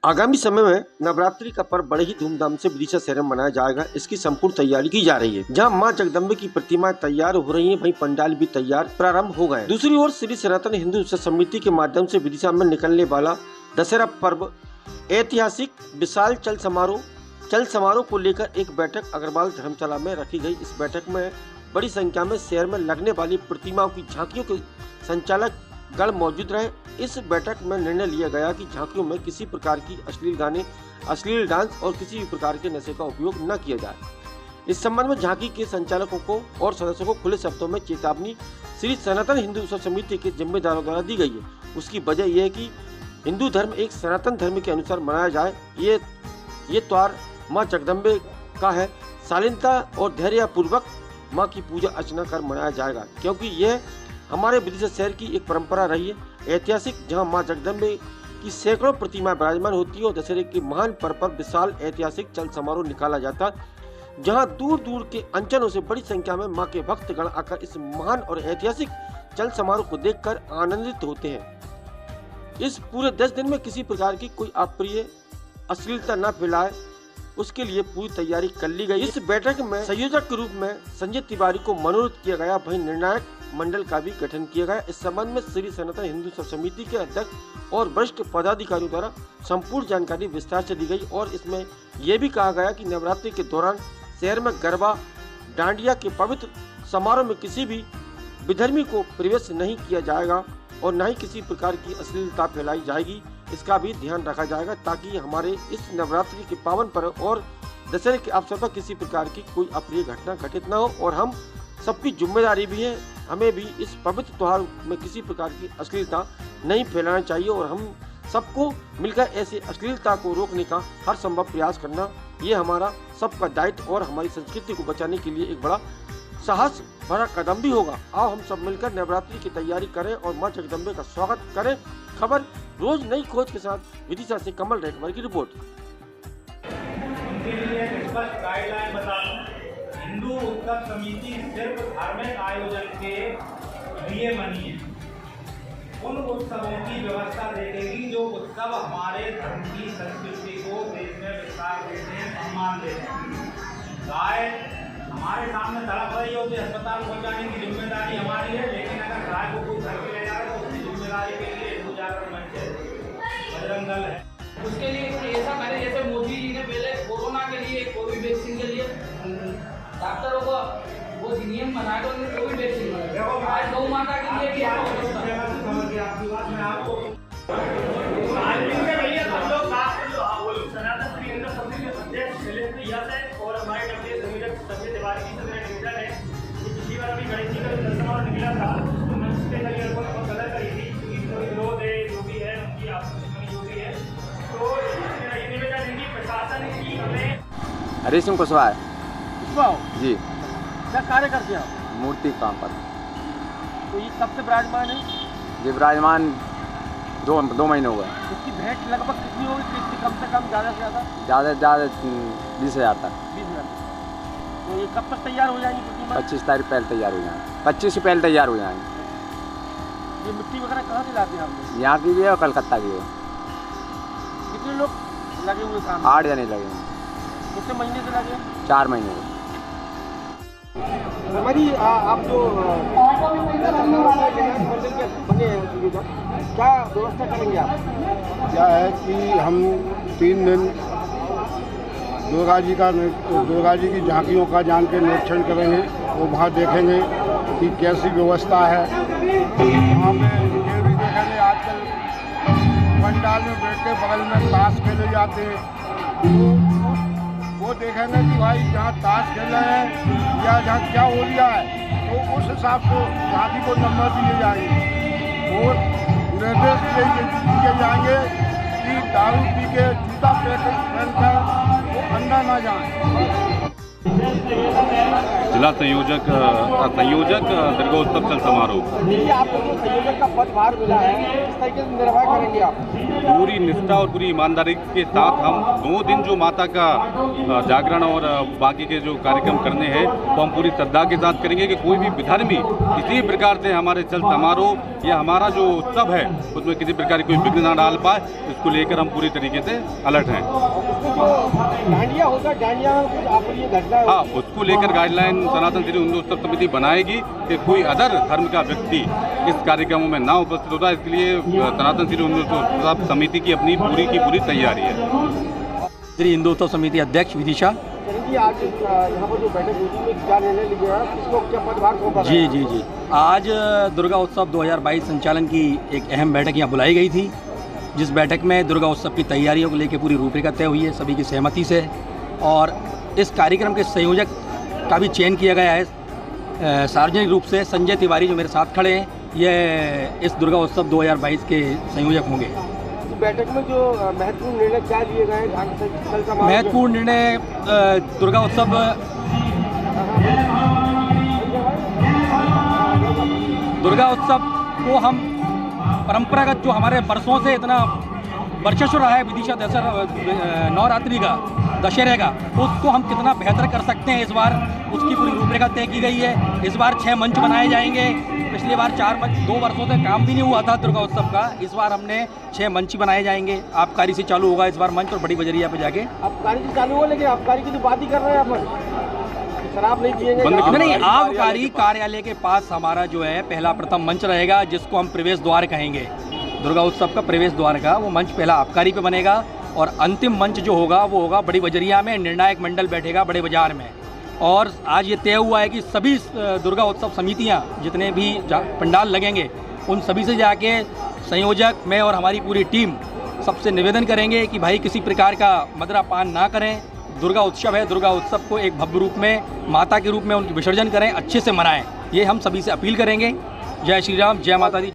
आगामी समय में नवरात्रि का पर्व बड़े ही धूमधाम से विदिशा शहर में मनाया जाएगा। इसकी संपूर्ण तैयारी की जा रही है। जहां मां जगदम्बे की प्रतिमाएं तैयार हो रही हैं, वहीं पंडाल भी तैयार प्रारंभ हो गए। दूसरी ओर श्री सनातन हिंदू उत्सव समिति के माध्यम से विदिशा में निकलने वाला दशहरा पर्व ऐतिहासिक विशाल चल समारोह को लेकर एक बैठक अग्रवाल धर्मशाला में रखी गई। इस बैठक में बड़ी संख्या में शहर में लगने वाली प्रतिमाओं की झांकियों के संचालक गण मौजूद रहे। इस बैठक में निर्णय लिया गया कि झांकियों में किसी प्रकार की अश्लील गाने, अश्लील डांस और किसी भी प्रकार के नशे का उपयोग न किया जाए। इस संबंध में झांकी के संचालकों को और सदस्यों को खुले शब्दों में चेतावनी श्री सनातन हिंदू उत्सव समिति के जिम्मेदारों द्वारा दी गई है। उसकी वजह यह है कि हिंदू धर्म एक सनातन धर्म के अनुसार मनाया जाए। ये त्योहार माँ जगदम्बे का है। शालीनता और धैर्य पूर्वक माँ की पूजा अर्चना कर मनाया जाएगा, क्योंकि यह हमारे विदिशा शहर की एक परंपरा रही है ऐतिहासिक, जहां मां जगदम्बे की सैकड़ों प्रतिमाएं विराजमान होती है और दशहरे के महान पर्व पर विशाल ऐतिहासिक चल समारोह निकाला जाता है, जहां दूर दूर के अंचलों से बड़ी संख्या में मां के भक्तगण आकर इस महान और ऐतिहासिक चल समारोह को देखकर आनंदित होते हैं। इस पूरे 10 दिन में किसी प्रकार की कोई अप्रिय अश्लीलता न फैलाए, उसके लिए पूरी तैयारी कर ली गई। इस बैठक में संयोजक के रूप में संजय तिवारी को मनोनीत किया गया। वहीं निर्णायक मंडल का भी गठन किया गया। इस संबंध में श्री सनातन हिंदू उत्सव समिति के अध्यक्ष और वरिष्ठ पदाधिकारियों द्वारा संपूर्ण जानकारी विस्तार से दी गई और इसमें यह भी कहा गया कि नवरात्रि के दौरान शहर में गरबा डांडिया के पवित्र समारोह में किसी भी विधर्मी को प्रवेश नहीं किया जाएगा और न ही किसी प्रकार की अश्लीलता फैलाई जाएगी। इसका भी ध्यान रखा जाएगा ताकि हमारे इस नवरात्रि के पावन पर्व और दशहरे के अवसर पर किसी प्रकार की कोई अप्रिय घटना घटित न हो। और हम सबकी जिम्मेदारी भी है, हमें भी इस पवित्र त्योहार में किसी प्रकार की अश्लीलता नहीं फैलाना चाहिए और हम सबको मिलकर ऐसी अश्लीलता को रोकने का हर संभव प्रयास करना, ये हमारा सबका दायित्व और हमारी संस्कृति को बचाने के लिए एक बड़ा साहस भरा कदम भी होगा। आओ हम सब मिलकर नवरात्रि की तैयारी करें और मां जगदम्बे का स्वागत करें। खबर रोज नई खोज के साथ विदिशा से कमल रेखमर की रिपोर्ट। हिंदू उत्सव समिति सिर्फ धार्मिक आयोजन के लिए बनी है। उन उत्सवों की व्यवस्था देखेगी जो उत्सव हमारे धर्म की संस्कृति को देश में विस्तार देते हैं, सम्मान देते हैं। गाय हमारे सामने तड़प रही हो तो अस्पताल पहुंचाने की जिम्मेदारी हमारी है, लेकिन अगर गाय को कोई घर पे ले जाए तो उसकी जिम्मेदारी के लिए हिंदू जागरण मंच है, बजरंग दल है। उसके लिए ऐसा करें जैसे मोदी जी ने पहले कोरोना के लिए, कोविड वैक्सीन के लिए डॉक्टरों को वो नियम बनाया तो उन्होंने कोविड वैक्सीन बनाया। आज गौ माता के लिए भी आपकी बात में आपको सनातन हिंदू समिति के अध्यक्ष शैलेंद्र यादव है और हमारे डब्ल्यू संयोजक संजय तिवारी जी से निवेदन है कि पिछली बार अभी गणेश जी का दर्शन और निकला था तो मंच पे लगे लोगों ने बहुत गलत करी थी, क्योंकि कोई विरोध है जो भी है उनकी आपसी दुश्मनी जो भी है। तो मेरा ये निवेदन है कि प्रशासन की हमें हरी सिंह कुशवाहा जी क्या कार्य करते हैं आप? मूर्ति काम पर। तो ये कब से विराजमान है? जी विराजमान दो महीने हो गए। इसकी भेंट लगभग कितनी होगी? कितनी कम से कम, ज़्यादा से ज़्यादा? ज़्यादा से ज़्यादा 20,000 तक। 20,000। तो ये कब तक तैयार हो जाएंगी प्रतिमा? 25 तारीख पहले तैयार हो जाएंगे। 25 से पहले तैयार हो जाएंगे। ये मिट्टी वगैरह कहाँ से लाते हैं आप लोग? यहाँ की भी है और कलकत्ता की है। कितने लोग लगे हुए काम? 8 जने लगे हैं। कितने महीने से लगे? 4 महीने हुए। हमारी आप जो बने हैं, क्या व्यवस्था करेंगे आप? क्या है कि हम 3 दिन दुर्गा जी की झांकियों का जान के निरीक्षण करेंगे और वहाँ देखेंगे कि कैसी व्यवस्था है। वहाँ पे ये भी देखेंगे आजकल पंडाल में बैठ के बगल में ताश खेले जाते हैं, तो वो देखेंगे कि भाई जहाँ ताश खेल रहे हैं या जहाँ क्या हो रहा है, तो उस हिसाब से झांकी को नंबर दिए जाएंगे और निर्देश दिए जाएंगे कि दारू पी के जूता पहनकर वो अंदर ना जाए। जिला संयोजक दुर्गोत्सव चल समारोह। आपको जो संयोजक का पदभार मिला है, किस तरीके से निर्वाह करेंगे आप? पूरी निष्ठा और पूरी ईमानदारी के साथ हम 2 दिन जो माता का जागरण और बाकी के जो कार्यक्रम करने हैं वो हम पूरी श्रद्धा के साथ करेंगे कि कोई भी विधर्मी किसी प्रकार से हमारे चल समारोह या हमारा जो उत्सव है उसमें किसी प्रकार की कोई विघ्न ना डाल पाए, इसको लेकर हम पूरी तरीके से अलर्ट हैं। डांडिया होगा, डांडिया में आप ये घटना, हाँ, उसको लेकर गाइडलाइन सनातन श्री हिंदू उत्सव समिति बनाएगी कि कोई अदर धर्म का व्यक्ति इस कार्यक्रमों में ना उपस्थित होता है। इसके लिए सनातन श्री हिंदू उत्सव समिति की अपनी पूरी तैयारी है। श्री हिंदू उत्सव समिति अध्यक्ष विदिशा। आज यहाँ पर जो बैठक हुई में क्या निर्णय लिया, किसको क्या पदभार सौंपा? जी आज दुर्गा उत्सव 2022 संचालन की एक अहम बैठक यहाँ बुलाई गई थी, जिस बैठक में दुर्गा उत्सव की तैयारियों को लेकर पूरी रूपरेखा तय हुई है सभी की सहमति से, और इस कार्यक्रम के संयोजक का भी चयन किया गया है सार्वजनिक रूप से। संजय तिवारी जो मेरे साथ खड़े हैं, ये इस दुर्गा उत्सव 2022 के संयोजक होंगे। बैठक में जो महत्वपूर्ण निर्णय क्या लिए गए? महत्वपूर्ण निर्णय दुर्गा उत्सव को हम परंपरागत जो हमारे वर्षों से इतना वर्चस्व रहा है विदिशा नवरात्रि का, दशहरे का, उसको हम कितना बेहतर कर सकते हैं इस बार, उसकी पूरी रूपरेखा तय की गई है। इस बार 6 मंच बनाए जाएंगे। पिछली बार 4 मंच, 2 वर्षों से काम भी नहीं हुआ था दुर्गा उत्सव का। इस बार हमने 6 मंच बनाए जाएंगे। आबकारी से चालू होगा इस बार मंच, और बड़ी बजरिया पे जाके आबकारी से चालू हुआ, लेकिन आबकारी की तो बात ही कर रहे हैं आप, शराब नहीं पिएंगे। नहीं, आबकारी कार्यालय के पास हमारा जो है पहला प्रथम मंच रहेगा, जिसको हम प्रवेश द्वार कहेंगे। दुर्गा उत्सव का प्रवेश द्वार का वो मंच पहला आबकारी पे बनेगा, और अंतिम मंच जो होगा वो होगा बड़ी बजरिया में। निर्णायक मंडल बैठेगा बड़े बाजार में। और आज ये तय हुआ है कि सभी दुर्गा उत्सव समितियां जितने भी पंडाल लगेंगे उन सभी से जाके संयोजक, मैं और हमारी पूरी टीम सबसे निवेदन करेंगे कि भाई किसी प्रकार का मदिरापान ना करें। दुर्गा उत्सव है, दुर्गा उत्सव को एक भव्य रूप में, माता के रूप में उनकी विसर्जन करें, अच्छे से मनाएं। ये हम सभी से अपील करेंगे। जय श्री राम, जय माता दी।